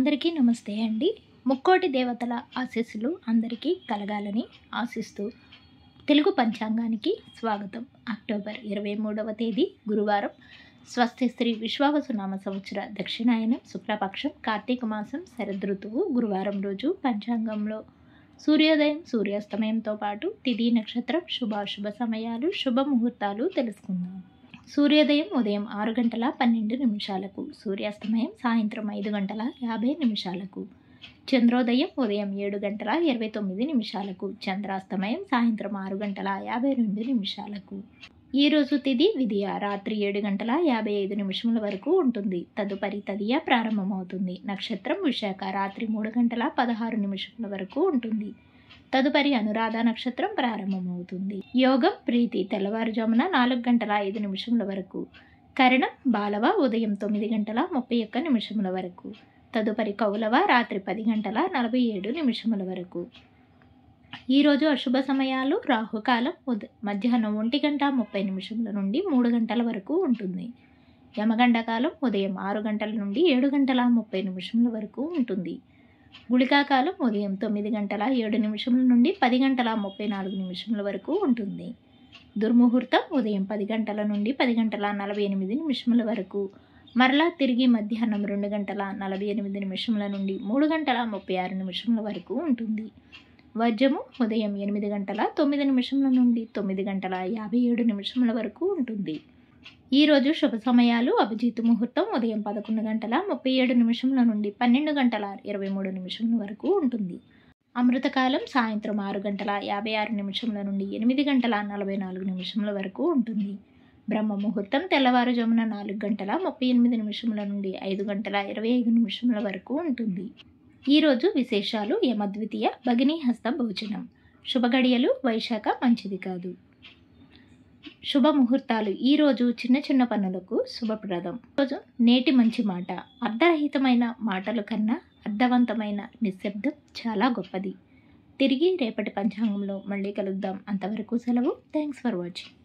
అందరికీ నమస్తే అండి. ముక్కోటి దేవతల ఆశీస్సులు అందరికీ కలగాలని ఆశిస్తూ తెలుగు పంచాంగానికి స్వాగతం. అక్టోబర్ 23వ తేదీ గురువారం. స్వస్తి శ్రీ విశ్వావసునామ సంవత్సర దక్షిణాయనం శుక్లపక్షం కార్తీక మాసం శరదృతువు గురువారం రోజు పంచాంగంలో సూర్యోదయం సూర్యాస్తమయంతో పాటు తిథి నక్షత్రం శుభాశుభ సమయాలు శుభముహూర్తాలు తెలుసుకుందాం. సూర్యోదయం ఉదయం 6 గంటల 12 నిమిషాలకు, సూర్యాస్తమయం సాయంత్రం 5 గంటల 50 నిమిషాలకు, చంద్రోదయం ఉదయం 7 గంటల 29 నిమిషాలకు, చంద్రాస్తమయం సాయంత్రం 6 గంటల 52 నిమిషాలకు. ఈరోజు తిథి విదియ రాత్రి 7 గంటల 55 నిమిషముల వరకు ఉంటుంది. తదుపరి తదియ ప్రారంభమవుతుంది. నక్షత్రం విశాఖ రాత్రి 3 గంటల 16 నిమిషముల వరకు ఉంటుంది. తదుపరి అనురాధ నక్షత్రం ప్రారంభమవుతుంది. యోగం ప్రీతి తెల్లవారుజామున 4 గంటల 5 నిమిషముల వరకు, కరణం బాలవ ఉదయం 9 గంటల 31 నిమిషముల వరకు, తదుపరి కౌలవ రాత్రి 10 గంటల 47 నిమిషముల వరకు. ఈరోజు అశుభ సమయాలు రాహుకాలం మధ్యాహ్నం 1 గంట 30 నిమిషముల నుండి 3 గంటల వరకు ఉంటుంది. యమగండకాలం ఉదయం 6 గంటల నుండి 7 గంటల 30 నిమిషముల వరకు ఉంటుంది. గుళికాకాలం ఉదయం 9 గంటల 7 నిమిషముల నుండి 10 గంటల 34 నిమిషముల వరకు ఉంటుంది. దుర్ముహూర్తం ఉదయం 10 గంటల నుండి 10 గంటల 48 నిమిషముల వరకు, మరలా తిరిగి మధ్యాహ్నం 2 గంటల 48 నిమిషముల నుండి 3 గంటల 36 నిమిషముల వరకు ఉంటుంది. వర్జము ఉదయం 8 గంటల 9 నిమిషముల నుండి 9 గంటల 57 నిమిషముల వరకు ఉంటుంది. ఈరోజు శుభ సమయాలు అభిజిత్ ముహూర్తం ఉదయం 11 గంటల 37 నిమిషముల నుండి 12 గంటల 23 నిమిషముల వరకు ఉంటుంది. అమృతకాలం సాయంత్రం 6 గంటల 56 నిమిషముల నుండి 8 గంటల 44 నిమిషముల వరకు ఉంటుంది. బ్రహ్మ ముహూర్తం తెల్లవారుజామున 4 గంటల 38 నిమిషముల నుండి 5 గంటల 25 నిమిషముల వరకు ఉంటుంది. ఈరోజు విశేషాలు యమద్వితీయ భగినీ హస్త భోజనం. శుభగడియలు వైశాఖ మంచిది కాదు. శుభ ముహూర్తాలు ఈరోజు చిన్న చిన్న పనులకు శుభప్రదం. రోజు నేటి మంచి మాట. అర్ధరహితమైన మాటల కన్నా అర్థవంతమైన నిశ్శబ్దం చాలా గొప్పది. తిరిగి రేపటి పంచాంగంలో మళ్ళీ కలుద్దాం. అంతవరకు సెలవు. Thanks for watching.